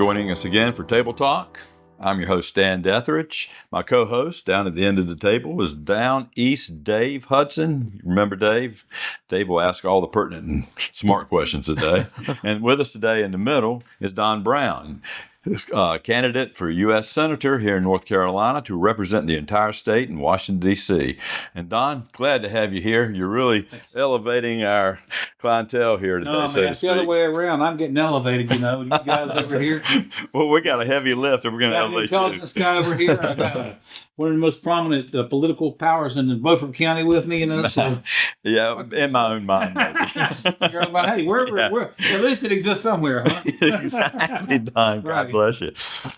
joining us again for Table Talk. I'm your host, Dan Deatherage. My co-host down at the end of the table is Down East Dave Hudson. Remember Dave? Dave will ask all the pertinent and smart questions today. And with us today in the middle is Don Brown, who's a candidate for U.S. Senator here in North Carolina to represent the entire state in Washington, D.C. And Don, glad to have you here. You're really elevating our clientele here today. No, man, it's the other way around. I'm getting elevated, you know. You guys over here. Well, we got a heavy lift, and we're going to elevate you. Intelligence guy over here. I got one of the most prominent political powers in Beaufort County with me, you know. So yeah, in my own mind, maybe. You're about, hey, where, at least it exists somewhere, huh? Exactly, Don. God Right. bless you.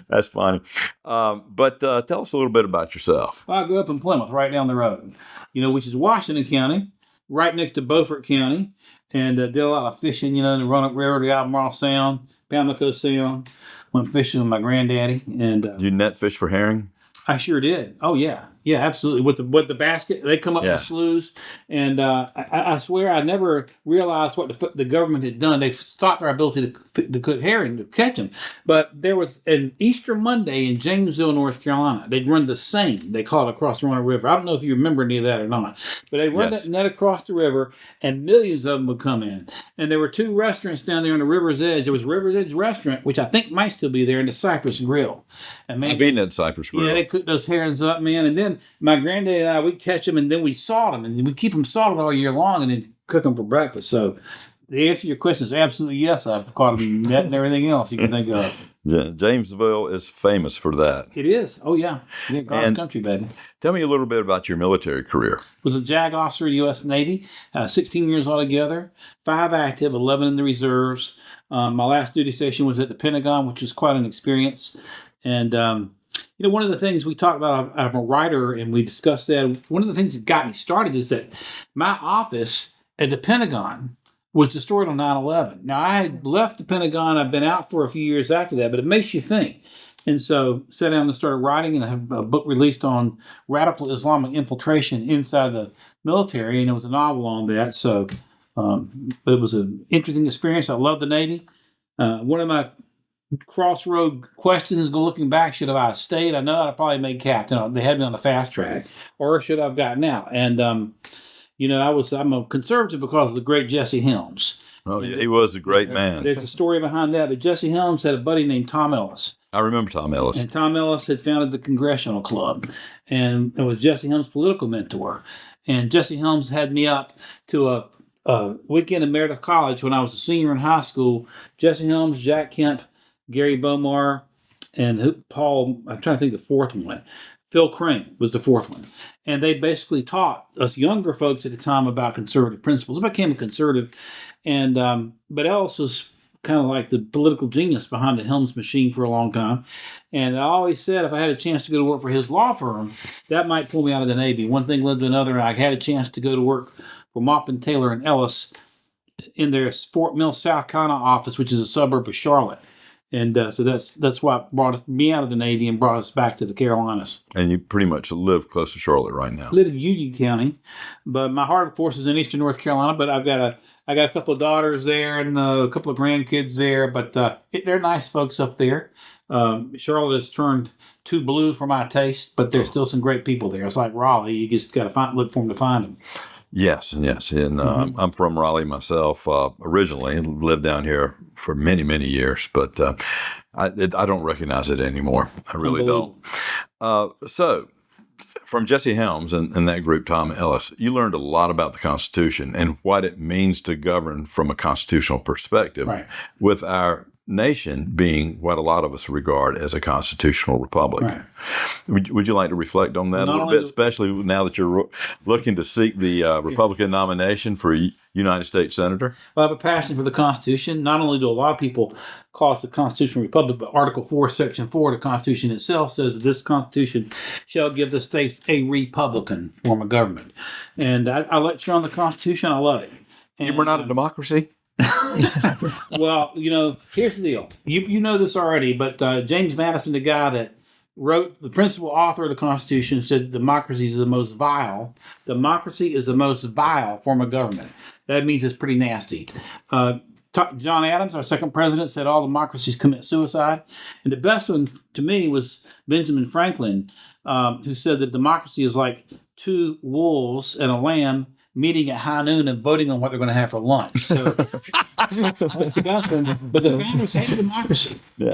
That's funny. But tell us a little bit about yourself. Well, I grew up in Plymouth, right down the road, you know, which is Washington County, right next to Beaufort County, and did a lot of fishing, you know, in the Roanoke River, the Albemarle Sound, Pamlico Sound. Went fishing with my granddaddy, and Did you net fish for herring? I sure did. Oh yeah, absolutely. With the basket, they come up the sloughs, and I swear I never realized what the government had done. They stopped our ability to cook herring, to catch them. But there was an Easter Monday in Jamesville, North Carolina. They'd run the seine. They call it across the Roanoke River. I don't know if you remember any of that or not, but they run that net across the river, and millions of them would come in. And there were two restaurants down there on the river's edge. There was River's Edge Restaurant, which I think might still be there, and the Cypress Grill. And man, I've eaten at Cypress Grill. Yeah, they cooked those herrings up, man. And then my granddad and I, we'd catch them, and then we'd salt them, and we'd keep them salted all year long, and then cook them for breakfast. So the answer to your question is absolutely yes. I've caught them in net and everything else you can think of. Jamesville is famous for that. It is. Oh, yeah. God's country, baby. Tell me a little bit about your military career. Was a JAG officer in the U.S. Navy, 16 years altogether, 5 active, 11 in the reserves. My last duty station was at the Pentagon, which was quite an experience. And, you know, one of the things we talked about, I'm a writer, and we discussed that. One of the things that got me started is that my office at the Pentagon was destroyed on 9/11. Now, I had left the Pentagon. I've been out for a few years after that, but it makes you think. And so sat down and started writing, and I have a book released on radical Islamic infiltration inside the military, and it was a novel on that. So, but it was an interesting experience. I love the Navy. One of my crossroad questions, looking back, should have I stayed? I know I'd probably made captain. They had me on the fast track, or should I have gotten out? And you know, I'm a conservative because of the great Jesse Helms. Oh, yeah, he was a great man. There's a story behind that. But Jesse Helms had a buddy named Tom Ellis. I remember Tom Ellis. And Tom Ellis had founded the Congressional Club, and it was Jesse Helms' political mentor. And Jesse Helms had me up to a weekend at Meredith College when I was a senior in high school. Jesse Helms, Jack Kemp, Gary Bomar, and Paul, I'm trying to think of the fourth one. Phil Crane was the fourth one. And they basically taught us younger folks at the time about conservative principles. I became a conservative. And but Ellis was kind of like the political genius behind the Helms machine for a long time. And I always said if I had a chance to go to work for his law firm, that might pull me out of the Navy. One thing led to another, and I had a chance to go to work for Maupin, Taylor, and Ellis in their Fort Mill, South Carolina office, which is a suburb of Charlotte. And so that's what brought me out of the Navy and brought us back to the Carolinas. And you pretty much live close to Charlotte right now. I live in Union County, but my heart, of course, is in eastern North Carolina. But I got a couple of daughters there and a couple of grandkids there. But they're nice folks up there. Charlotte has turned too blue for my taste, but there's still some great people there. It's like Raleigh; you just got to look for them to find them. Yes. And I'm from Raleigh myself originally and lived down here for many, many years, but I don't recognize it anymore. I really don't. So from Jesse Helms and that group, Tom Ellis, you learned a lot about the Constitution and what it means to govern from a constitutional perspective, right, with our nation being what a lot of us regard as a constitutional republic. Right. Would you like to reflect on that a little bit, especially now that you're looking to seek the Republican nomination for United States Senator? Well, I have a passion for the Constitution. Not only do a lot of people call us a constitutional republic, but Article 4, Section 4 of the Constitution itself says that this Constitution shall give the states a Republican form of government. And I lecture on the Constitution. I love it. And, we're not a democracy? Well, you know, here's the deal. You know this already, but James Madison, the guy that wrote, the principal author of the Constitution, said democracy is the most vile. Democracy is the most vile form of government. That means it's pretty nasty. John Adams, our second president, said all democracies commit suicide. And the best one to me was Benjamin Franklin, who said that democracy is like two wolves and a lamb meeting at high noon and voting on what they're going to have for lunch. So that's the best one. But the founders hated democracy. Yeah.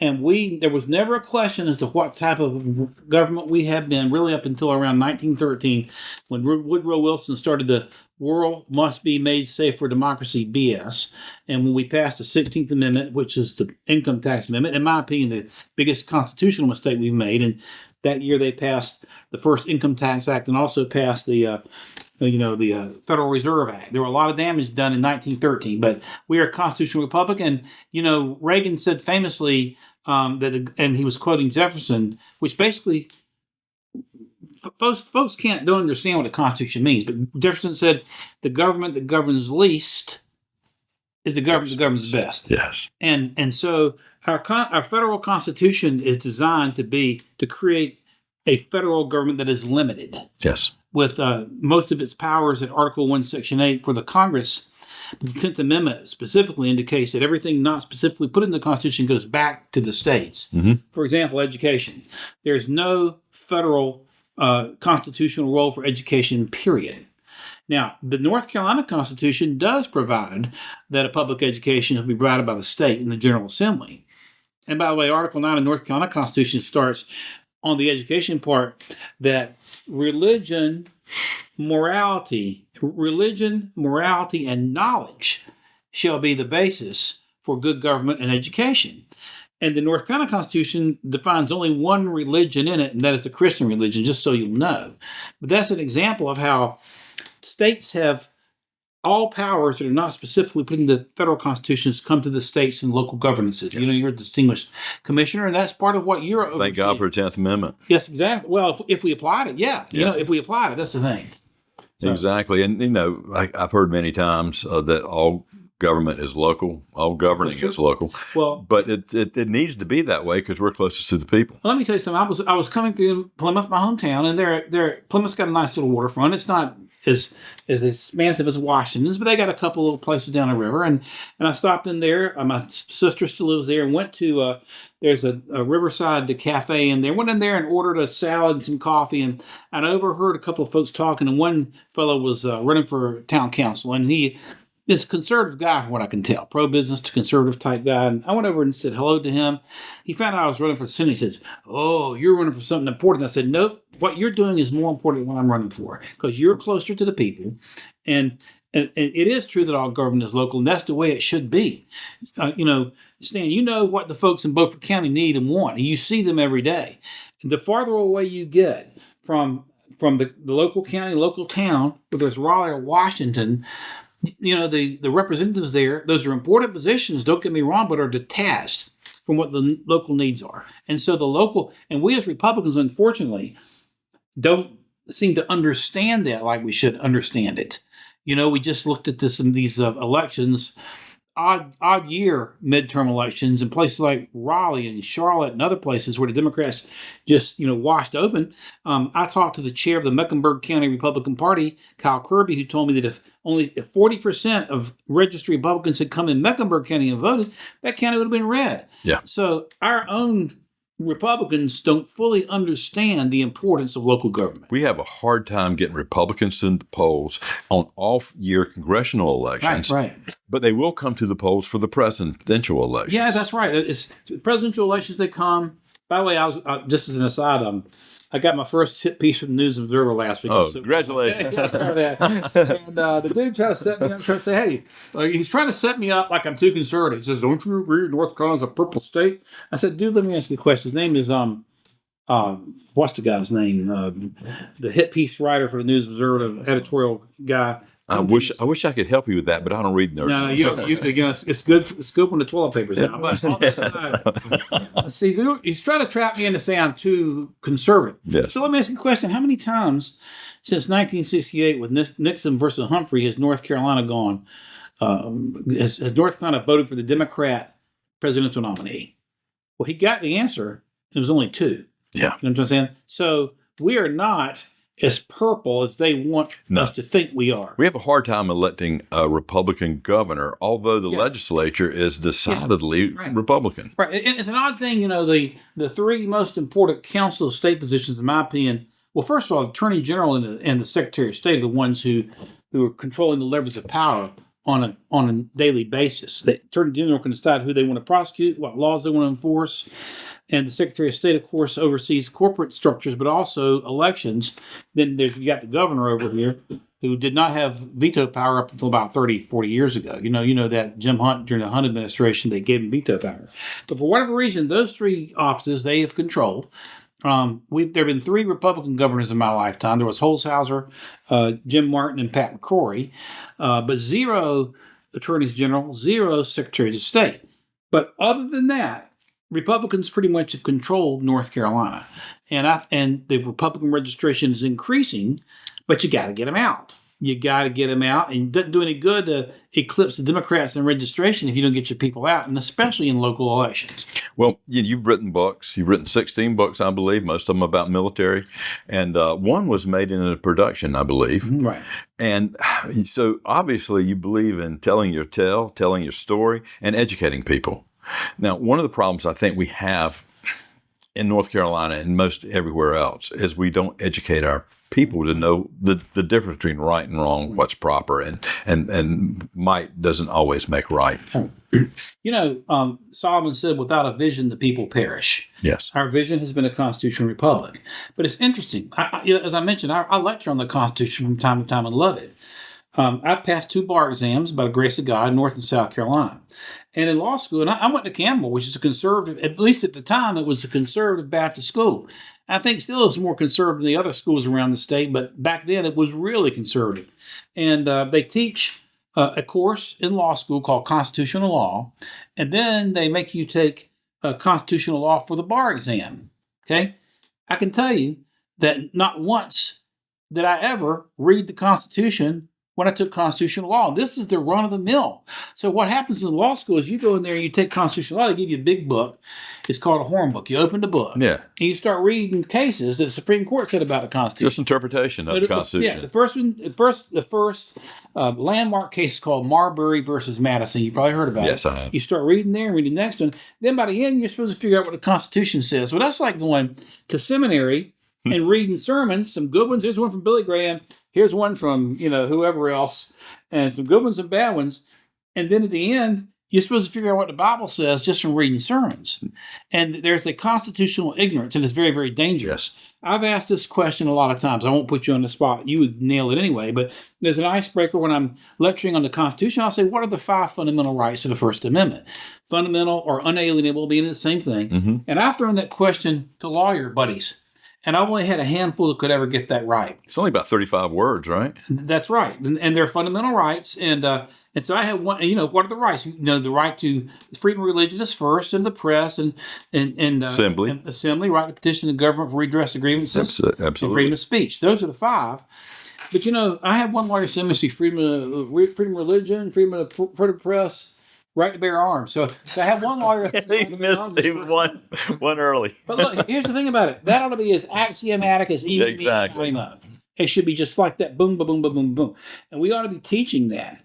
And there was never a question as to what type of government we had been really up until around 1913 when Woodrow Wilson started the world must be made safe for democracy BS. And when we passed the 16th Amendment, which is the income tax amendment, in my opinion, the biggest constitutional mistake we've made. And that year they passed the first Income Tax Act and also passed the Federal Reserve Act. There were a lot of damage done in 1913, but we are a constitutional republic. And, Reagan said famously and he was quoting Jefferson, which basically folks don't understand what the Constitution means. But Jefferson said the government that governs least is the government that governs best. Yes. And so our federal Constitution is designed to create a federal government that is limited. Yes. With most of its powers in Article 1, Section 8 for the Congress. The 10th Amendment specifically indicates that everything not specifically put in the Constitution goes back to the states. Mm-hmm. For example, education. There's no federal constitutional role for education, period. Now, the North Carolina Constitution does provide that a public education will be provided by the state in the General Assembly. And by the way, Article 9 of the North Carolina Constitution starts on the education part that religion, morality, and knowledge shall be the basis for good government and education. And the North Carolina Constitution defines only one religion in it, and that is the Christian religion, just so you'll know. But that's an example of how states have all powers that are not specifically put in the federal constitutions come to the states and local governances. Yes. You're a distinguished commissioner, and that's part of what you're overseeing. Thank God for the 10th Amendment. Yes, exactly. Well, if we applied it, yeah. If we applied it, that's the thing. So. Exactly. And, I've heard many times that all government is local, all governing is local. Well, but it needs to be that way because we're closest to the people. Let me tell you something. I was coming through Plymouth, my hometown, and Plymouth's got a nice little waterfront. It's not as expansive as Washington's, but they got a couple little places down the river. And I stopped in there. My sister still lives there, and went to there's a Riverside cafe in there. Went in there and ordered a salad and some coffee, and I overheard a couple of folks talking. And one fellow was running for town council, and he is a conservative guy, from what I can tell, pro-business to conservative type guy. And I went over and said hello to him. He found out I was running for the Senate. He says, "Oh, you're running for something important." I said, "Nope. What you're doing is more important than what I'm running for, because you're closer to the people." And it is true that all government is local, and that's the way it should be. Stan, you know what the folks in Beaufort County need and want, and you see them every day. The farther away you get from the local county, local town, whether it's Raleigh or Washington, the representatives there, those are important positions, don't get me wrong, but are detached from what the local needs are. And so and we as Republicans, unfortunately, don't seem to understand that like we should understand it. We just looked at these elections, odd year midterm elections in places like Raleigh and Charlotte and other places where the Democrats just, washed open. I talked to the chair of the Mecklenburg County Republican Party, Kyle Kirby, who told me that if 40% of registered Republicans had come in Mecklenburg County and voted, that county would have been red. Yeah. So our own Republicans don't fully understand the importance of local government. We have a hard time getting Republicans to the polls on off-year congressional elections. Right. But they will come to the polls for the presidential elections. Yeah, that's right. It's presidential elections. They come. By the way, I was just as an aside. I got my first hit piece from the News Observer last week. Oh, congratulations. And the dude tried to set me up, trying to say, hey, he's trying to set me up like I'm too conservative. He says, don't you agree North Carolina's a purple state? I said, dude, let me ask you a question. His name is, what's the guy's name? The hit piece writer for the News Observer, the editorial guy. I wish I could help you with that, but I don't read News. No, it's good. It's good when the toilet paper's out. But all that aside, see, he's trying to trap me into saying I'm too conservative. Yes. So let me ask you a question: how many times since 1968, with Nixon versus Humphrey, has North Carolina gone? Has North Carolina voted for the Democrat presidential nominee? Well, he got the answer. It was only two. Yeah. You know what I'm saying? So we are not as purple as they want us to think we are. We have a hard time electing a Republican governor, although the legislature is decidedly Republican. Right. And it's an odd thing, the three most important Council of State positions, in my opinion. Well, first of all, the Attorney General and the Secretary of State are the ones who are controlling the levers of power on a daily basis. The Attorney General can decide who they want to prosecute, what laws they want to enforce. And the Secretary of State, of course, oversees corporate structures, but also elections. Then you got the governor over here who did not have veto power up until about 30, 40 years ago. You know that Jim Hunt, during the Hunt administration, they gave him veto power. But for whatever reason, those three offices they have controlled. There have been three Republican governors in my lifetime. There was Holshouser, Jim Martin, and Pat McCrory, but 0 attorneys general, 0 secretaries of state. But other than that, Republicans pretty much have controlled North Carolina, and the Republican registration is increasing, but you got to get them out. You got to get them out, and it doesn't do any good to eclipse the Democrats in registration if you don't get your people out, and especially in local elections. Well, you've written books. You've written 16 books, I believe, most of them about military, and one was made in a production, I believe. Right. And so obviously you believe in telling your tale, telling your story, and educating people. Now, one of the problems I think we have in North Carolina and most everywhere else is we don't educate our people to know the difference between right and wrong, what's proper, and might doesn't always make right. Solomon said, without a vision, the people perish. Yes. Our vision has been a constitutional republic. But it's interesting. As I mentioned, I lecture on the Constitution from time to time and love it. I've passed 2 bar exams by the grace of God, North and South Carolina. And in law school, and I went to Campbell, which is a conservative, at least at the time, it was a conservative Baptist school. I think still it's more conservative than the other schools around the state, but back then it was really conservative. And they teach a course in law school called constitutional law, and then they make you take constitutional law for the bar exam. Okay? I can tell you that not once did I ever read the Constitution when I took constitutional law. This is the run of the mill. So what happens in law school is you go in there and you take constitutional law, they give you a big book. It's called a horn book. You open the book. Yeah. And you start reading cases that the Supreme Court said about the Constitution. Just interpretation of the Constitution. Yeah. The first landmark case is called Marbury versus Madison. You probably heard about it. Yes, I have. You start reading there and read the next one. Then by the end, you're supposed to figure out what the Constitution says. Well, that's like going to seminary and reading sermons, some good ones. Here's one from Billy Graham. Here's one from, whoever else, and some good ones and bad ones. And then at the end, you're supposed to figure out what the Bible says just from reading sermons. And there's a constitutional ignorance, and it's very, very dangerous. Yes. I've asked this question a lot of times. I won't put you on the spot. You would nail it anyway. But there's an icebreaker when I'm lecturing on the Constitution. I'll say, what are the 5 fundamental rights of the First Amendment? Fundamental or unalienable being the same thing. Mm-hmm. And I've thrown that question to lawyer buddies. And I've only had a handful that could ever get that right. It's only about 35 words, right? That's right. And they're fundamental rights. And so I have one, what are the rights? The right to freedom of religion is first, and the press, and assembly. And assembly, right to petition the government for redress of grievances. Absolutely. And freedom of speech. Those are the 5. But, I have one lawyer say, see, freedom of religion, freedom of press, right to bear arms. So I have one lawyer. He missed him one early. But look, here's the thing about it. That ought to be as axiomatic as even exactly. It should be just like that. Boom, boom, boom, boom, boom, boom. And we ought to be teaching that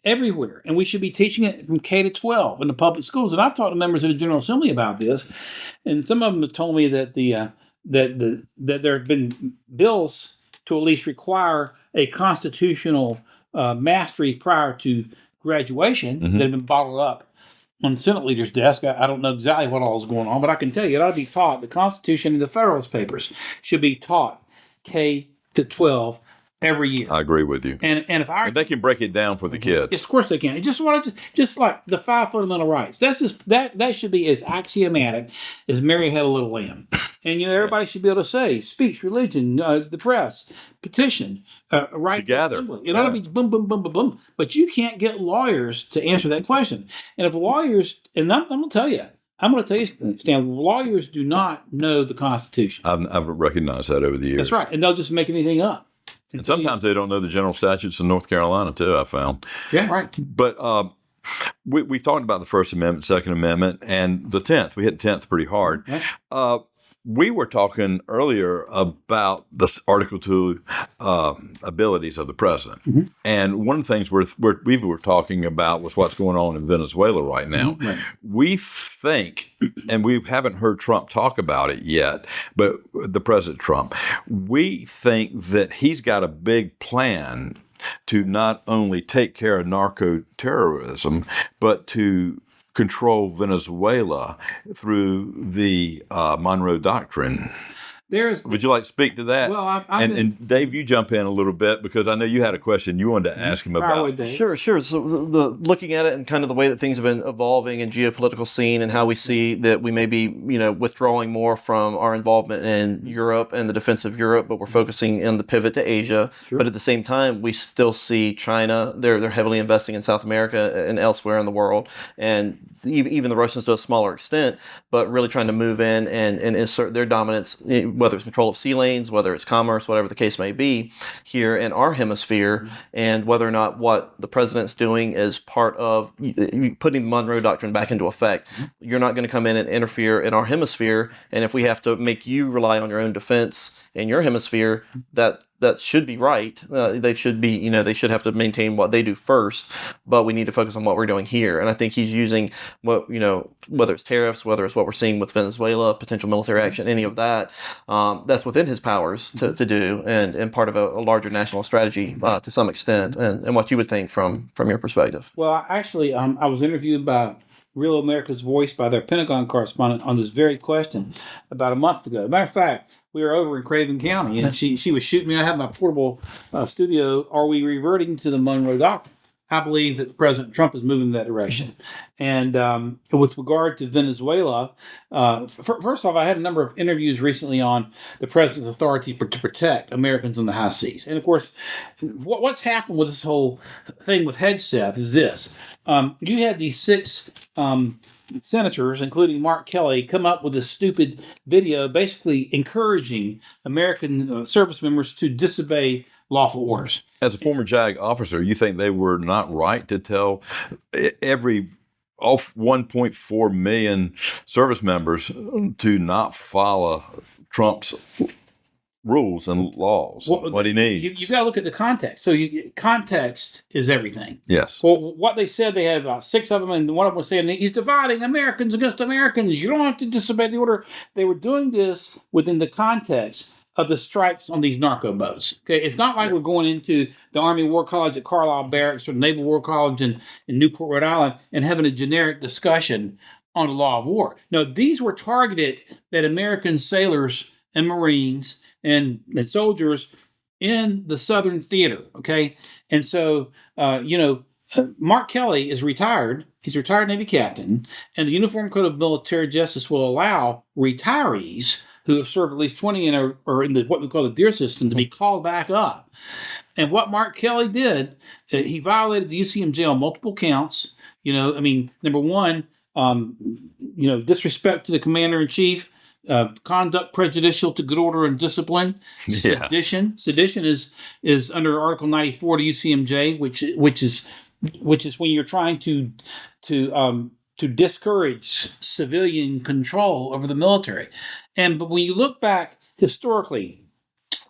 everywhere. And we should be teaching it from K to 12 in the public schools. And I've talked to members of the General Assembly about this. And some of them have told me that that there have been bills to at least require a constitutional mastery prior to graduation that have been bottled up on the Senate leader's desk. I don't know exactly what all is going on, but I can tell you it ought to be taught. The Constitution and the Federalist Papers should be taught K to 12 every year. I agree with you. And if they can break it down for the kids. Yes, of course they can. Just like the 5 fundamental rights. That's just that should be as axiomatic as Mary had a little lamb. And everybody should be able to say speech, religion, the press, petition, right to gather. Assembly. It ought to be boom, boom, boom, boom, boom. But you can't get lawyers to answer that question. And if lawyers, and I'm going to tell you, Stan, lawyers do not know the Constitution. I've recognized that over the years. That's right. And they'll just make anything up. And sometimes they don't know the general statutes in North Carolina, too, I found. Yeah, right. But we talked about the First Amendment, Second Amendment, and the 10th. We hit the 10th pretty hard. Yeah. we were talking earlier about the Article 2 abilities of the president. Mm-hmm. And one of the things we were talking about was what's going on in Venezuela right now. Mm-hmm. Right. We think, and we haven't heard Trump talk about it yet, but the President Trump, we think that he's got a big plan to not only take care of narco-terrorism, but to control Venezuela through the Monroe Doctrine. Would you like to speak to that? Well, and Dave, you jump in a little bit because I know you had a question you wanted to ask him about. Sure. So looking at it and kind of the way that things have been evolving in geopolitical scene and how we see that we may be, withdrawing more from our involvement in Europe and the defense of Europe, but we're focusing in the pivot to Asia. Sure. But at the same time, we still see China. They're heavily investing in South America and elsewhere in the world, and even the Russians to a smaller extent, but really trying to move in and insert their dominance, whether it's control of sea lanes, whether it's commerce, whatever the case may be, here in our hemisphere, mm-hmm. and whether or not what the president's doing is part of putting the Monroe Doctrine back into effect. Mm-hmm. You're not going to come in and interfere in our hemisphere, and if we have to make you rely on your own defense in your hemisphere, that should be right. They should be, they should have to maintain what they do first, but we need to focus on what we're doing here. And I think he's using whether it's tariffs, whether it's what we're seeing with Venezuela, potential military action, any of that, that's within his powers to do and part of a larger national strategy to some extent. And what you would think from your perspective. Well, actually, I was interviewed by Real America's Voice by their Pentagon correspondent on this very question about a month ago. Matter of fact, we were over in Craven County, and she was shooting me. I have my portable studio. Are we reverting to the Monroe Doctrine? I believe that President Trump is moving in that direction. And with regard to Venezuela, first off, I had a number of interviews recently on the president's authority to protect Americans on the high seas. And of course, what's happened with this whole thing with Hegseth is this. You had these 6 senators, including Mark Kelly, come up with this stupid video basically encouraging American service members to disobey lawful orders. As a former JAG officer, you think they were not right to tell all 1.4 million service members to not follow Trump's rules and laws, what he needs? You've got to look at the context. So context is everything. Yes. Well, what they said, they had about 6 of them, and one of them was saying he's dividing Americans against Americans. You don't have to disobey the order. They were doing this within the context of the strikes on these narco boats. Okay, it's not like we're going into the Army War College at Carlisle Barracks or the Naval War College in Newport, Rhode Island, and having a generic discussion on the law of war. No, these were targeted at American sailors and Marines and soldiers in the Southern Theater. Okay, and so Mark Kelly is retired. He's a retired Navy captain, and the Uniform Code of Military Justice will allow retirees who have served at least 20 or in what we call the DEER system to be called back up. And what Mark Kelly did, he violated the UCMJ on multiple counts. Number one, disrespect to the commander-in-chief, conduct prejudicial to good order and discipline, sedition. Sedition is under Article 94 to UCMJ, which is when you're trying to discourage civilian control over the military. But when you look back historically,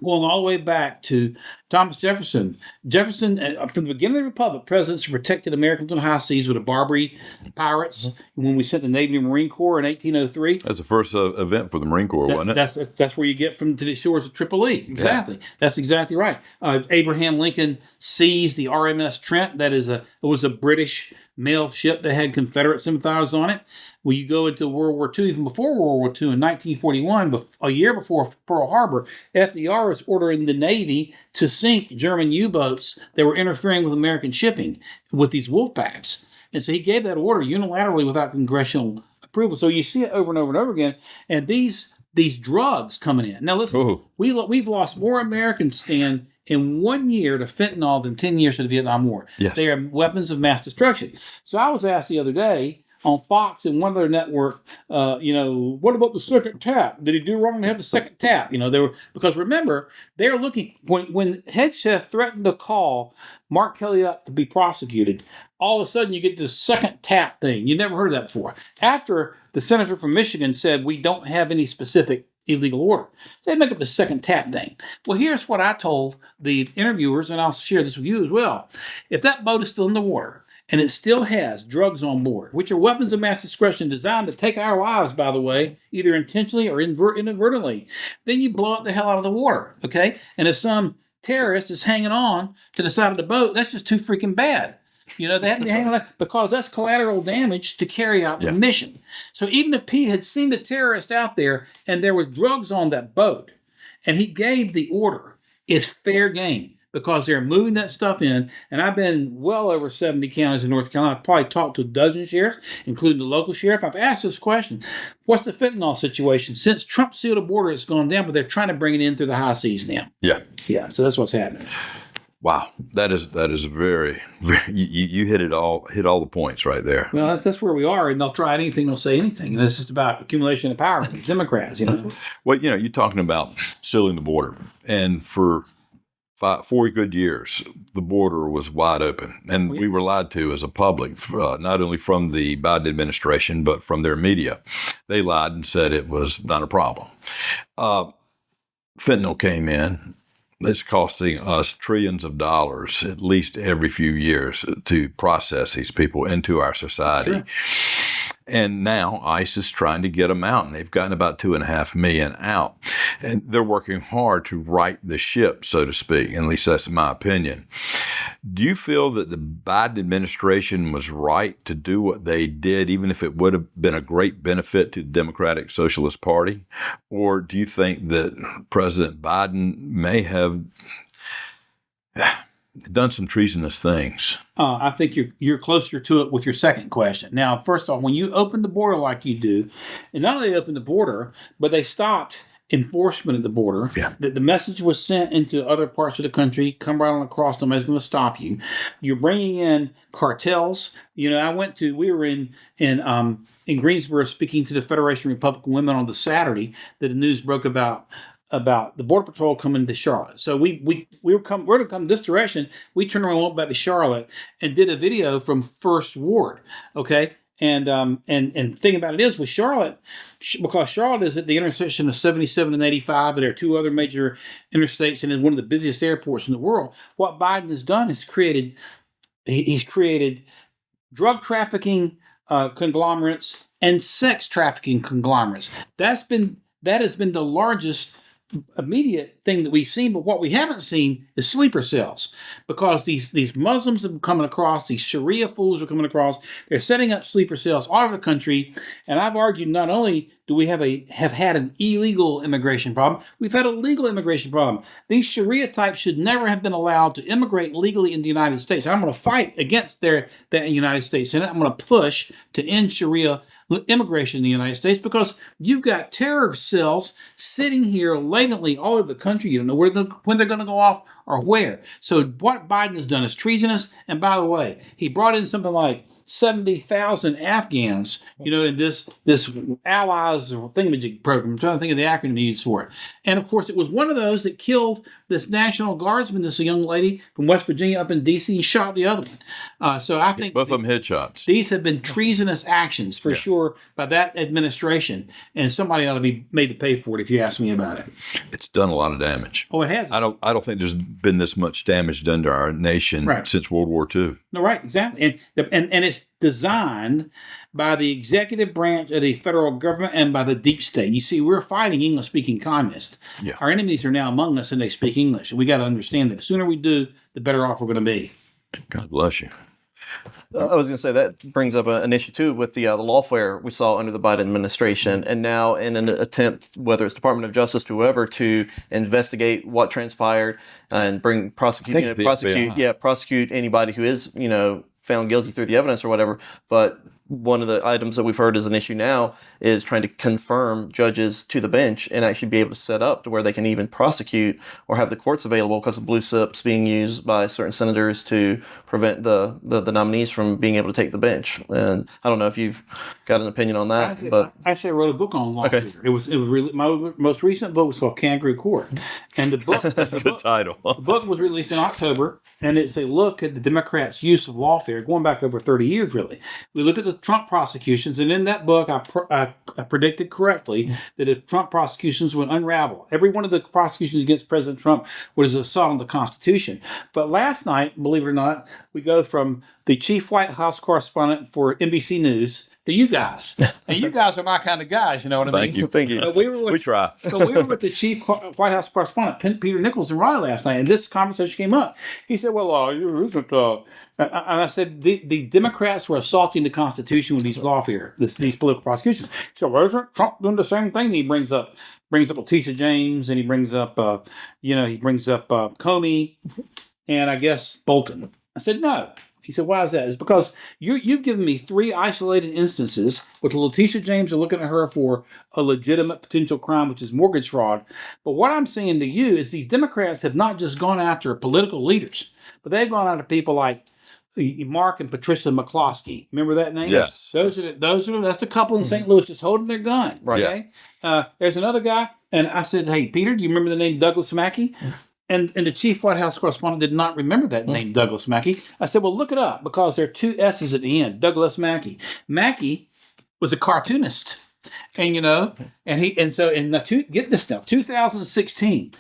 going all the way back to Thomas Jefferson, from the beginning of the Republic, presidents protected Americans on high seas with the Barbary pirates. Mm-hmm. When we sent the Navy and Marine Corps in 1803. That's the first event for the Marine Corps, wasn't it? That's where you get from to the shores of Tripoli. Exactly. Yeah. That's exactly right. Abraham Lincoln seized the RMS Trent. It was a British mail ship that had Confederate sympathizers on it. When you go into World War II, even before World War II, in 1941, a year before Pearl Harbor, FDR was ordering the Navy to sink German U-boats that were interfering with American shipping with these wolf packs. And so he gave that order unilaterally without congressional approval. So you see it over and over and over again. And these drugs coming in. Now listen, we've lost more Americans, Stan, in 1 year to fentanyl than 10 years to the Vietnam War. Yes. They are weapons of mass destruction. So I was asked the other day on Fox and one of their network, what about the second tap? Did he do wrong to have the second tap? Because remember, they're looking, when Hegseth threatened to call Mark Kelly up to be prosecuted, all of a sudden you get this second tap thing. You never heard of that before. After the senator from Michigan said we don't have any specific illegal order. So they make up the second tap thing. Well, here's what I told the interviewers, and I'll share this with you as well. If that boat is still in the water, and it still has drugs on board, which are weapons of mass destruction designed to take our lives, by the way, either intentionally or inadvertently, then you blow it the hell out of the water, okay? And if some terrorist is hanging on to the side of the boat, that's just too freaking bad. They have to be hanging on because that's collateral damage to carry out the mission. So even if Pete had seen the terrorist out there and there were drugs on that boat, and he gave the order, it's fair game. Because they're moving that stuff in, and I've been well over 70 counties in North Carolina. I've probably talked to a dozen sheriffs, including the local sheriff. I've asked this question: what's the fentanyl situation? Since Trump sealed the border, it's gone down, but they're trying to bring it in through the high seas now. Yeah. So that's what's happening. Wow, that is very, very. You hit all the points right there. Well, that's where we are, and they'll try anything, they'll say anything, and it's just about accumulation of power. Democrats, Well, you're talking about sealing the border, and for 4 good years, the border was wide open, and we were lied to as a public, not only from the Biden administration, but from their media. They lied and said it was not a problem. Fentanyl came in. It's costing us trillions of dollars at least every few years to process these people into our society. Sure. And now ICE is trying to get them out, and they've gotten about 2.5 million out. And they're working hard to right the ship, so to speak. At least that's my opinion. Do you feel that the Biden administration was right to do what they did, even if it would have been a great benefit to the Democratic Socialist Party? Or do you think that President Biden may have done some treasonous things? I think you're closer to it with your second question. Now, first off, when you open the border like you do, and not only open the border, but they stopped enforcement at the border. That the message was sent into other parts of the country: come right on across, nobody's going to stop you. You're bringing in cartels. We were in Greensboro speaking to the Federation of Republican Women on the Saturday that the news broke about the Border Patrol coming to Charlotte. So we're to come this direction. We turned around and went back to Charlotte and did a video from First Ward. Okay. And the thing about it is with Charlotte, because Charlotte is at the intersection of 77 and 85, and there are two other major interstates, and is one of the busiest airports in the world. What Biden has done is he's created drug trafficking conglomerates and sex trafficking conglomerates. That has been the largest immediate thing that we've seen, but what we haven't seen is sleeper cells, because these Muslims have been coming across, these Sharia fools are coming across, they're setting up sleeper cells all over the country. And I've argued, not only do we have had an illegal immigration problem, we've had a legal immigration problem. These Sharia types should never have been allowed to immigrate legally in the United States. I'm going to fight against that in the United States Senate. I'm going to push to end Sharia immigration in the United States, because you've got terror cells sitting here latently all over the country. You don't know when they're going to go off or where. So what Biden has done is treasonous. And by the way, he brought in something like 70,000 Afghans, in this allies or thingamajig program. I'm trying to think of the acronym he used for it. And of course, it was one of those that killed this National Guardsman, this young lady from West Virginia up in D.C., and shot the other one. So I think both of them headshots. These have been treasonous actions for sure by that administration, and somebody ought to be made to pay for it, if you ask me about it. It's done a lot of damage. Oh, it has. I don't think there's been this much damage done to our nation since World War II. No, right, exactly, and it's designed by the executive branch of the federal government and by the deep state. You see, we're fighting English-speaking communists. Yeah. Our enemies are now among us, and they speak English. And we got to understand that the sooner we do, the better off we're going to be. God bless you. I was going to say that brings up an issue too with the lawfare we saw under the Biden administration, and now in an attempt, whether it's Department of Justice, whoever, to investigate what transpired and prosecute anybody who is found guilty through the evidence or whatever. But one of the items that we've heard as an issue now is trying to confirm judges to the bench and actually be able to set up to where they can even prosecute or have the courts available, because of blue slips being used by certain senators to prevent the nominees from being able to take the bench. And I don't know if you've got an opinion on that. But actually, I wrote a book on lawfare. Okay. It was really, my most recent book was called Kangaroo Court, and the book that's a good title. The book was released in October, and it's a look at the Democrats' use of lawfare going back over 30 years. Really, we look at the Trump prosecutions, and in that book, I predicted correctly that if Trump prosecutions would unravel, every one of the prosecutions against President Trump was an assault on the Constitution. But last night, believe it or not, we go from the chief White House correspondent for NBC News to you guys. And you guys are my kind of guys, you know what I mean? Thank you. Thank you. But We try. so we were with the chief White House correspondent, Peter Nichols, in Raleigh last night, and this conversation came up. He said, "Well, and I said the Democrats were assaulting the Constitution with these these political prosecutions." He said, "Well, isn't Trump doing the same thing?" And he brings up Letitia James, and he brings up Comey, and I guess Bolton. I said, "No." He said, "Why is that?" It's because you've given me 3 isolated instances with Letitia James are looking at her for a legitimate potential crime, which is mortgage fraud. But what I'm saying to you is these Democrats have not just gone after political leaders, but they've gone after people like Mark and Patricia McCloskey. Remember that name? Yes. That's the couple in St. Louis just holding their gun. Right. Okay. There's another guy, and I said, "Hey, Peter, do you remember the name Douglas Mackey?" And the chief White House correspondent did not remember that name, Douglas Mackey. I said, "Well, look it up because there are 2 S's at the end. Douglas Mackey. Mackey was a cartoonist, and get this now. 2016,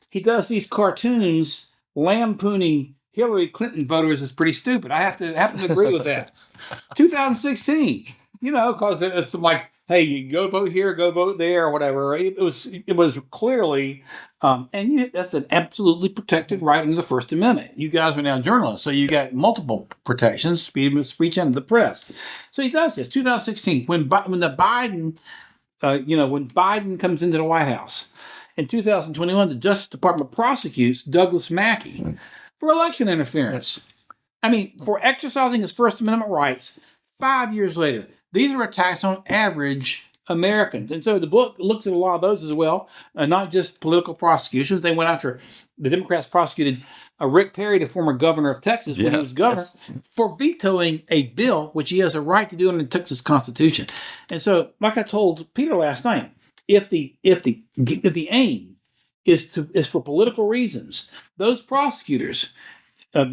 he does these cartoons lampooning Hillary Clinton voters as pretty stupid. I have to agree with that. 2016, because it's like, hey, you go vote here, go vote there, or whatever. It was clearly, that's an absolutely protected right under the First Amendment. You guys are now journalists, so you got multiple protections, freedom of speech and the press. So he does this. 2016, when Biden comes into the White House. In 2021, the Justice Department prosecutes Douglas Mackey for election interference. I mean, for exercising his First Amendment rights 5 years later. These are attacks on average Americans. And so the book looks at a lot of those as well, not just political prosecutions. They went after, the Democrats prosecuted Rick Perry, the former governor of Texas, when he was governor, for vetoing a bill which he has a right to do under the Texas Constitution. And so, like I told Peter last night, if the aim is for political reasons, those prosecutors,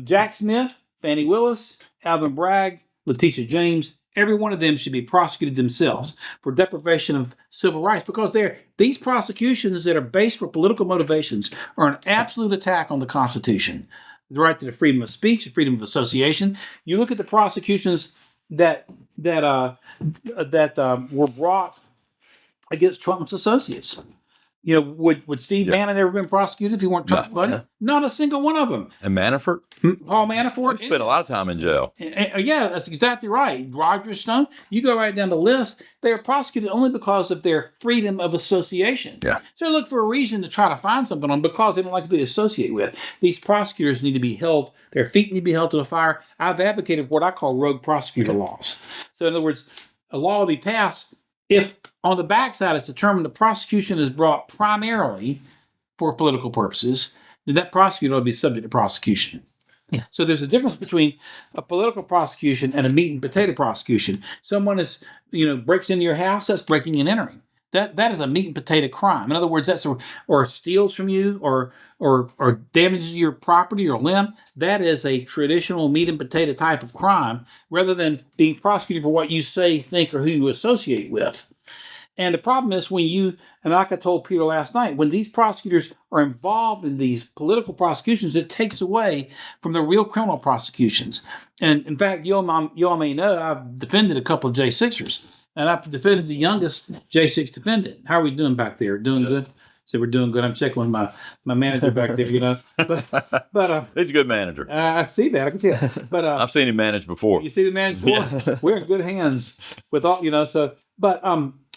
Jack Smith, Fannie Willis, Alvin Bragg, Letitia James, every one of them should be prosecuted themselves for deprivation of civil rights, because these prosecutions that are based for political motivations are an absolute attack on the Constitution, the right to the freedom of speech, the freedom of association. You look at the prosecutions that were brought against Trump's associates. Would Steve Bannon ever been prosecuted if he weren't Trump's buddy? Not a single one of them. And Manafort? Paul Manafort? He spent a lot of time in jail. Yeah, that's exactly right. Roger Stone, you go right down the list. They are prosecuted only because of their freedom of association. Yeah. So they look for a reason to try to find something on because they don't like to be associated with. These prosecutors need to be held, their feet need to be held to the fire. I've advocated what I call rogue prosecutor laws. So in other words, a law will be passed if on the backside it's determined the prosecution is brought primarily for political purposes, then that prosecutor will be subject to prosecution. Yeah. So there's a difference between a political prosecution and a meat and potato prosecution. Someone breaks into your house, that's breaking and entering. That is a meat and potato crime. In other words, that's or steals from you or damages your property or limb. That is a traditional meat and potato type of crime, rather than being prosecuted for what you say, think, or who you associate with. And the problem is and like I told Peter last night, when these prosecutors are involved in these political prosecutions, it takes away from the real criminal prosecutions. And in fact, you all may know, I've defended a couple of J6ers, and I've defended the youngest J6 defendant. How are we doing back there? Doing good? So we're doing good. I'm checking with my manager back there, But he's a good manager. I see that. I can tell. But I've seen him manage before. You see him manage before? Yeah. We're in good hands with all, so,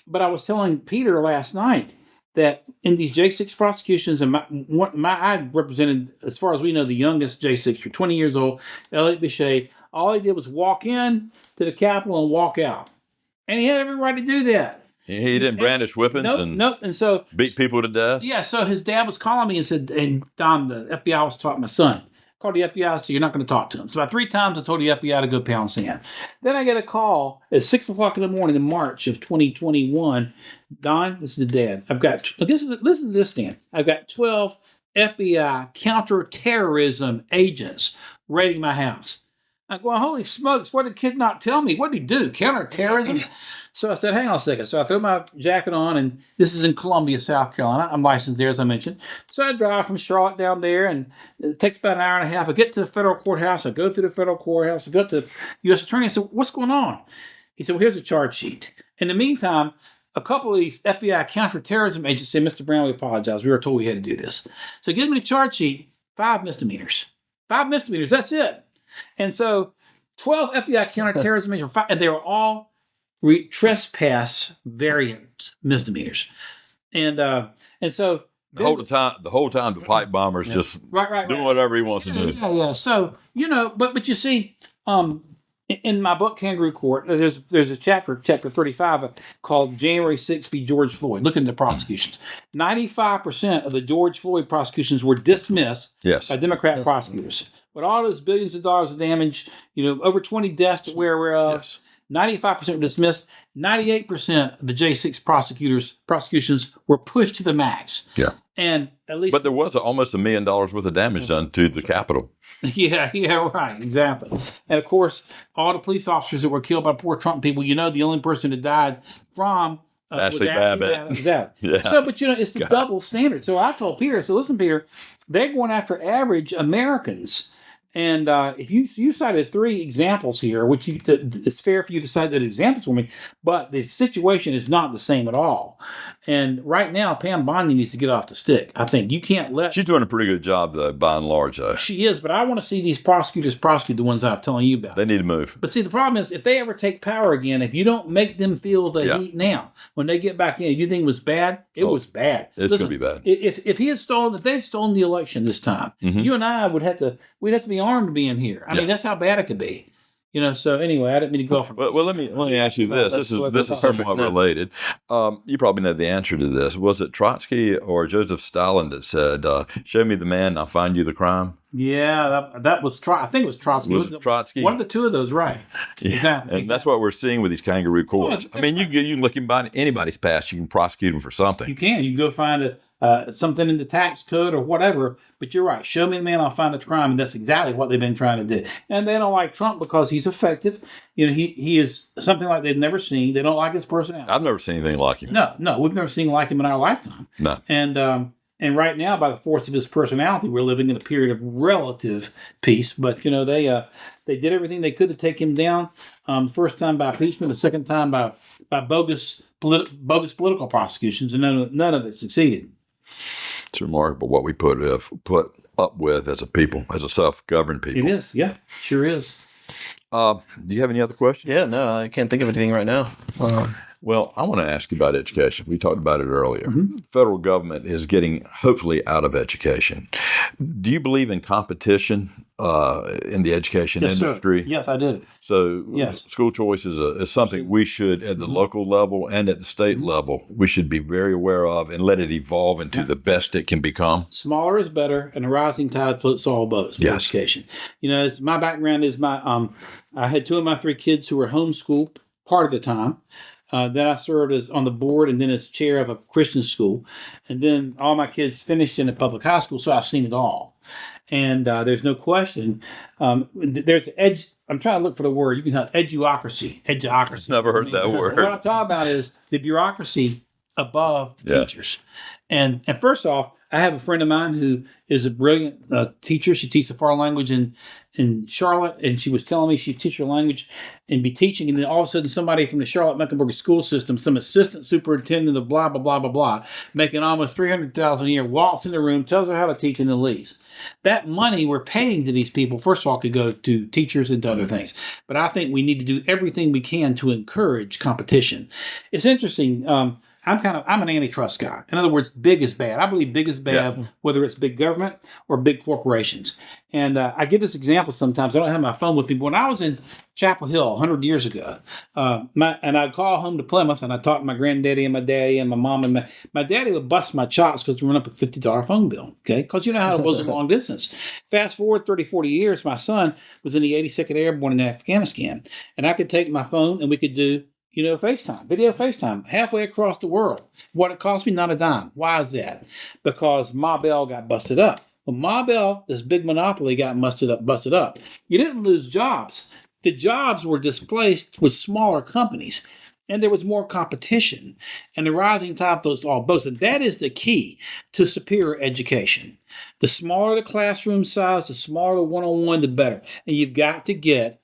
but I was telling Peter last night that in these J6 prosecutions, and I represented, as far as we know, the youngest J6, for 20 years old, Elliot Bechet. All he did was walk in to the Capitol and walk out. And he had every right to do that. He didn't brandish weapons and so beat people to death? Yeah, so his dad was calling me and said, and Don, the FBI was talking to my son. Called the FBI and said, you're not going to talk to him. So about 3 times I told the FBI to go pound sand. Then I get a call at 6 o'clock in the morning in March of 2021. Don, this is the dad. Listen to this, Dan. I've got 12 FBI counterterrorism agents raiding my house. I'm going, holy smokes, what did the kid not tell me? What did he do? Counterterrorism? So I said, hang on a second. So I throw my jacket on, and this is in Columbia, South Carolina. I'm licensed there, as I mentioned. So I drive from Charlotte down there, and it takes about an hour and a half. I get to the federal courthouse. I go through the federal courthouse. I go to the U.S. attorney. I said, what's going on? He said, well, here's a charge sheet. In the meantime, a couple of these FBI counterterrorism agents said, Mr. Brown, we apologize. We were told we had to do this. So he gives me the charge sheet, 5 misdemeanors. 5 misdemeanors, that's it. And so 12 FBI counterterrorism agents, and they were all trespass variant misdemeanors. And so the whole time the pipe bomber's just doing whatever he wants to do. Yeah. So, but you see, in my book, Kangaroo Court, there's a chapter 35, called January 6th v. George Floyd. Look into the prosecutions. 95% of the George Floyd prosecutions were dismissed by Democrat prosecutors. With all those billions of dollars of damage, over 20 deaths that we're aware of, 95% were dismissed. 98% of the J6 prosecutions were pushed to the max. Yeah. And at least, but there was almost $1 million worth of damage done to the Capitol. Yeah, right, exactly. And of course, all the police officers that were killed by poor Trump people, the only person that died from Ashley Babbitt. Exactly. Yeah. So, but it's the double standard. So I told Peter, listen, Peter, they're going after average Americans. And if you cited 3 examples here, which it's fair for you to cite those examples for me, but the situation is not the same at all. And right now, Pam Bondi needs to get off the stick. I think you can't let. She's doing a pretty good job, though, by and large. She is, but I want to see these prosecutors prosecute the ones I'm telling you about. They need to move. But see, the problem is, if they ever take power again, if you don't make them feel the heat now, when they get back in, if you think it was bad, it was bad. It's going to be bad. If they had stolen the election this time, you and I we'd have to be armed to be in here. I mean, that's how bad it could be. So anyway, I didn't mean to go off. Well, let me ask you this. This is somewhat related. You probably know the answer to this. Was it Trotsky or Joseph Stalin that said, "Show me the man, I'll find you the crime"? Yeah, that was I think it was Trotsky. Was it Trotsky? One of the two of those, right? Yeah. Exactly. And that's what we're seeing with these kangaroo courts. I mean, you can look in anybody's past. You can prosecute them for something. You can. You can go find something in the tax code or whatever. But you're right. Show me the man, I'll find the crime. And that's exactly what they've been trying to do. And they don't like Trump because he's effective. He is something like they've never seen. They don't like his personality. I've never seen anything like him. No, we've never seen like him in our lifetime. No. And right now, by the force of his personality, we're living in a period of relative peace. But they did everything they could to take him down. The first time by impeachment, the second time by bogus political prosecutions, and none of it succeeded. It's remarkable what we put up with as a people, as a self-governed people. It is, yeah, sure is. Do you have any other questions? Yeah, no, I can't think of anything right now. Well, I want to ask you about education. We talked about it earlier. Mm-hmm. Federal government is getting, hopefully, out of education. Do you believe in competition in the education industry? Sir. Yes, I do. So school choice is something we should, at the local level and at the state level, we should be very aware of and let it evolve into the best it can become. Smaller is better, and a rising tide floats all boats for education. My background is I had 2 of my 3 kids who were homeschooled part of the time. Then I served as on the board and then as chair of a Christian school. And then all my kids finished in a public high school, so I've seen it all. And there's no question. There's I'm trying to look for the word. You can have eduocracy. Never heard that word. What I'm talking about is the bureaucracy above the teachers. And first off, I have a friend of mine who is a brilliant teacher. She teaches a foreign language in Charlotte, and she was telling me she'd teach her language and be teaching, and then all of a sudden somebody from the Charlotte-Mecklenburg school system, some assistant superintendent of blah, blah, blah, blah, blah, making almost $300,000 a year, walks in the room, tells her how to teach, and then leaves. That money we're paying to these people, first of all, could go to teachers and to other things. But I think we need to do everything we can to encourage competition. It's interesting. I'm an antitrust guy. In other words, big is bad. I believe big is bad, whether it's big government or big corporations. And I give this example sometimes. I don't have my phone with me, but when I was in Chapel Hill 100 years ago, and I'd call home to Plymouth, and I'd talk to my granddaddy and my daddy and my mom, and my daddy would bust my chops because we run up a $50 phone bill, okay? Because you know how it was a long distance. Fast forward 30, 40 years, my son was in the 82nd Airborne in Afghanistan, and I could take my phone and we could do FaceTime, video FaceTime, halfway across the world. What it cost me, not a dime. Why is that? Because Ma Bell got busted up. When Ma Bell, this big monopoly, got busted up, you didn't lose jobs. The jobs were displaced with smaller companies, and there was more competition. And the rising tide floats all boats. And that is the key to superior education. The smaller the classroom size, the smaller the one-on-one, the better. And you've got to get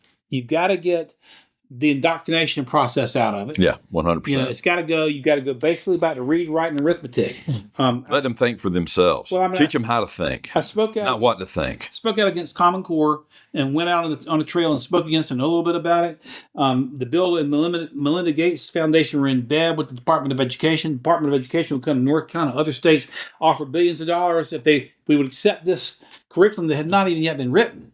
the indoctrination process out of it. Yeah, 100%. It's got to go. You got to go basically back to read, write, and arithmetic. Let them think for themselves. Well, I mean, Teach them how to think, I spoke out, not what to think. spoke out against Common Core and went out on the trail and spoke against it and a little bit about it. The Bill and Melinda Gates Foundation were in bed with the Department of Education. The Department of Education would come to North Carolina, other states, offer billions of dollars if we would accept this curriculum that had not even yet been written.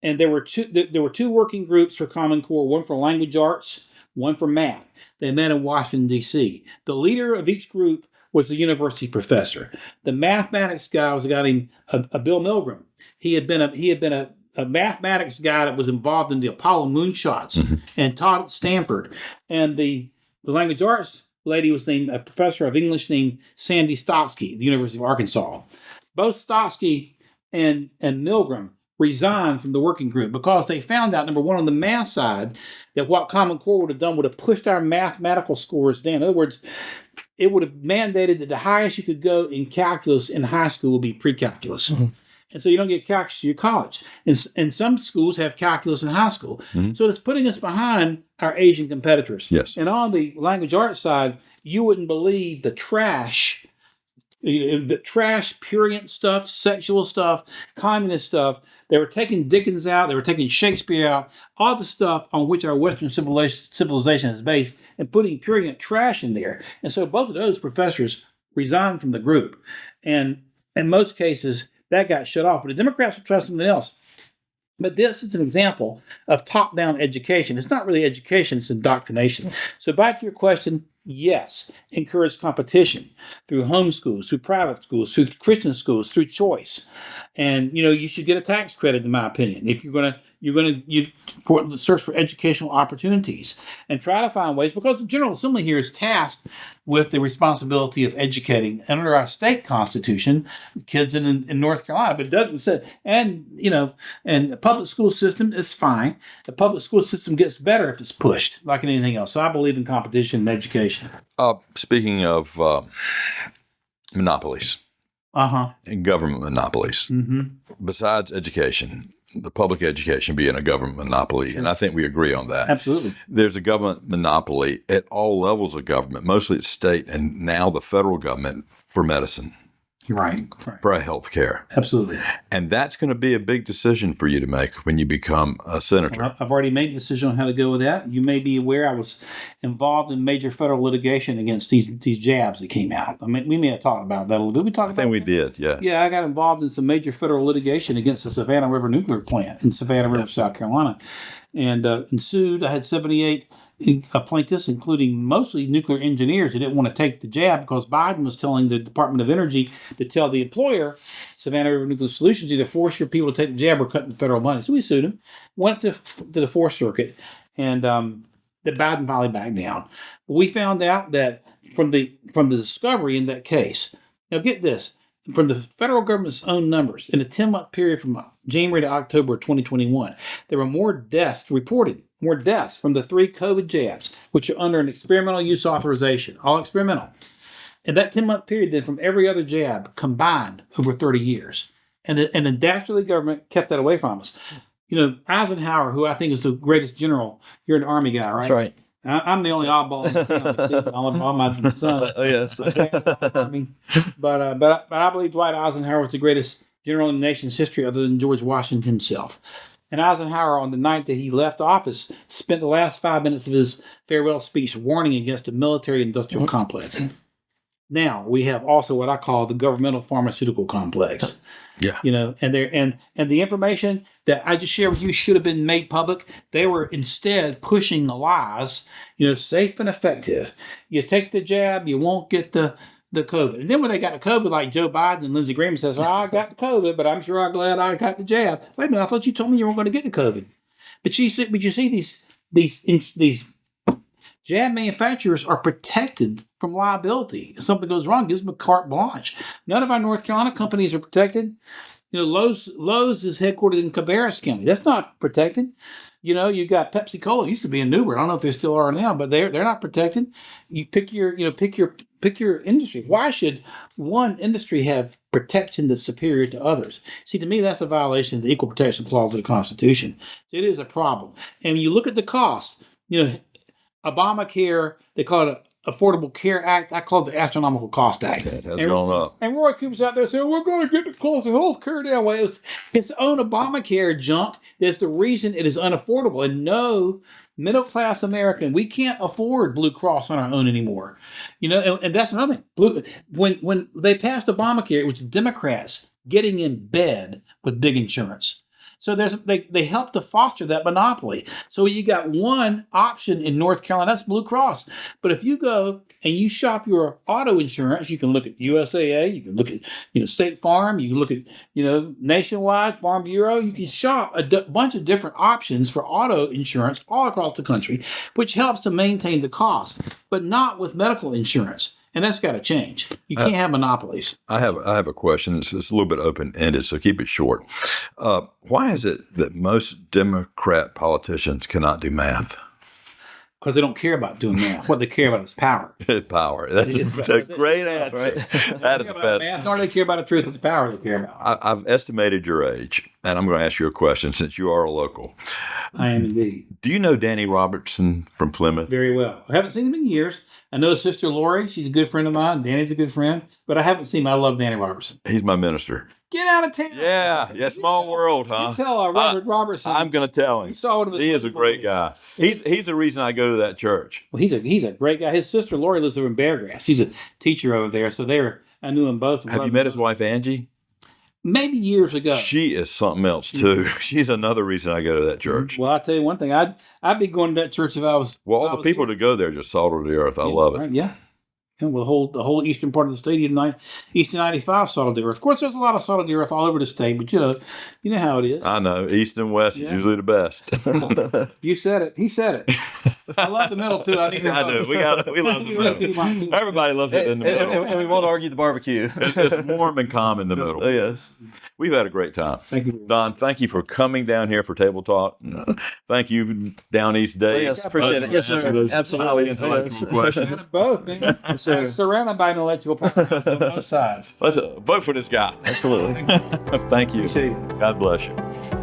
And there were two working groups for Common Core, one for language arts, one for math. They met in Washington, D.C. The leader of each group was a university professor. The mathematics guy was a guy named Bill Milgram. He had been a mathematics guy that was involved in the Apollo moonshots and taught at Stanford. And the language arts lady was named a professor of English named Sandy Stotsky at the University of Arkansas. Both Stotsky and Milgram resigned from the working group because they found out, number one, on the math side, that what Common Core would have done would have pushed our mathematical scores down. In other words, it would have mandated that the highest you could go in calculus in high school would be pre-calculus. And so you don't get calculus to your college. And some schools have calculus in high school. So it's putting us behind our Asian competitors. Yes. And on the language arts side, you wouldn't believe the trash, prurient stuff, sexual stuff, communist stuff. They were taking Dickens out. They were taking Shakespeare out. All the stuff on which our Western civilization is based, and putting prurient trash in there. And so both of those professors resigned from the group. And in most cases, that got shut off. But the Democrats will try something else. But this is an example of top-down education. It's not really education, it's indoctrination. So back to your question, yes, encourage competition through homeschools, through private schools, through Christian schools, through choice. And, you should get a tax credit, in my opinion, if you're going to search for educational opportunities and try to find ways, because the General Assembly here is tasked with the responsibility of educating under our state constitution kids in North Carolina, but it doesn't say, and the public school system is fine. The public school system gets better if it's pushed, like in anything else. So I believe in competition and education. Speaking of monopolies and government monopolies, besides education, the public education being a government monopoly, and I think we agree on that. Absolutely. There's a government monopoly at all levels of government, mostly at state and now the federal government for medicine. Right. For health care. Absolutely. And that's going to be a big decision for you to make when you become a senator. Well, I've already made a decision on how to go with that. You may be aware I was involved in major federal litigation against these jabs that came out. I mean, we may have talked about that a little bit. I think we did, yes. Yeah, I got involved in some major federal litigation against the Savannah River nuclear plant in Savannah River, South Carolina. And sued. I had 78 plaintiffs, including mostly nuclear engineers who didn't want to take the jab because Biden was telling the Department of Energy to tell the employer, Savannah River Nuclear Solutions, either force your people to take the jab or cut the federal money. So we sued him, went to the Fourth Circuit, and the Biden finally backed down. But we found out that from the discovery in that case, now get this, from the federal government's own numbers, in a 10-month period from January to October 2021, there were more deaths reported, from the 3 COVID jabs, which are under an experimental use authorization, all experimental, in that 10-month period than from every other jab combined over 30 years. And the dastardly government kept that away from us. Eisenhower, who I think is the greatest general, you're an Army guy, right? That's right. I'm the only oddball in the family. All my sons. Oh, yes. But I believe Dwight Eisenhower was the greatest general in the nation's history other than George Washington himself. And Eisenhower, on the night that he left office, spent the last 5 minutes of his farewell speech warning against the military-industrial complex. Now, we have also what I call the governmental pharmaceutical complex. Yeah. And the information that I just shared with you should have been made public. They were instead pushing the lies, safe and effective. You take the jab, you won't get the COVID. And then when they got the COVID, like Joe Biden and Lindsey Graham says, I got the COVID, but I'm sure I'm glad I got the jab. Wait a minute, I thought you told me you weren't going to get the COVID. But you see these Jab manufacturers are protected from liability. If something goes wrong, it gives them a carte blanche. None of our North Carolina companies are protected. Lowe's is headquartered in Cabarrus County. That's not protected. You got Pepsi Cola. It used to be in Newbert. I don't know if they still are now, but they're not protected. You pick your industry. Why should one industry have protection that's superior to others? See, to me, that's a violation of the Equal Protection Clause of the Constitution. So it is a problem. And when you look at the cost, Obamacare, they call it Affordable Care Act. I call it the Astronomical Cost Act. It has gone up. And Roy Cooper's out there saying, we're going to get the cost of health care down. Well, it's its own Obamacare junk that's the reason it is unaffordable. And no middle-class American, we can't afford Blue Cross on our own anymore. And that's another thing. When they passed Obamacare, it was Democrats getting in bed with big insurance. So they help to foster that monopoly. So you got one option in North Carolina, that's Blue Cross. But if you go and you shop your auto insurance, you can look at USAA, you can look at State Farm, you can look at Nationwide, Farm Bureau. You can shop a bunch of different options for auto insurance all across the country, which helps to maintain the cost, but not with medical insurance. And that's got to change. You can't have monopolies. I have a question. It's a little bit open-ended, so keep it short. Why is it that most Democrat politicians cannot do math? Because they don't care about doing math. What they care about is power. Power. That's a great answer. Right? That is math, nor do they care about the truth. It's the power they care about. I've estimated your age, and I'm going to ask you a question since you are a local. I am indeed. Do you know Danny Robertson from Plymouth? Very well. I haven't seen him in years. I know his sister Lori. She's a good friend of mine. Danny's a good friend. But I haven't seen him. I love Danny Robertson. He's my minister. Get out of town. Yeah, small world, huh? You tell Robert Robertson. I'm going to tell him. He is a great guy. He's the reason I go to that church. Well, he's a great guy. His sister Lori lives over in Beargrass. She's a teacher over there. So I knew them both. Have you met his wife, Angie? Maybe years ago. She is something else, too. She's another reason I go to that church. Well, I'll tell you one thing. I'd be going to that church if I was... Well, all the people that go there just salt of the earth. I love it. Right, yeah. And the whole eastern part of the state, Eastern 95 salt of the earth. Of course, there's a lot of salt of the earth all over the state, but you know how it is. I know. East and west is usually the best. You said it. He said it. I love the middle, too. I know. We love the middle. Everybody loves it in the middle. And we won't argue the barbecue. It's warm and calm in the middle. Yes. We've had a great time. Thank you. Don, thank you for coming down here for Table Talk. Thank you, Down East Dave. Yes, appreciate it. Yes, sir. Absolutely. Intellectual questions. Both, man. Sir. Surrounded by intellectual properties on both sides. Let's vote for this guy. Absolutely. Thank you. Appreciate it. God bless you.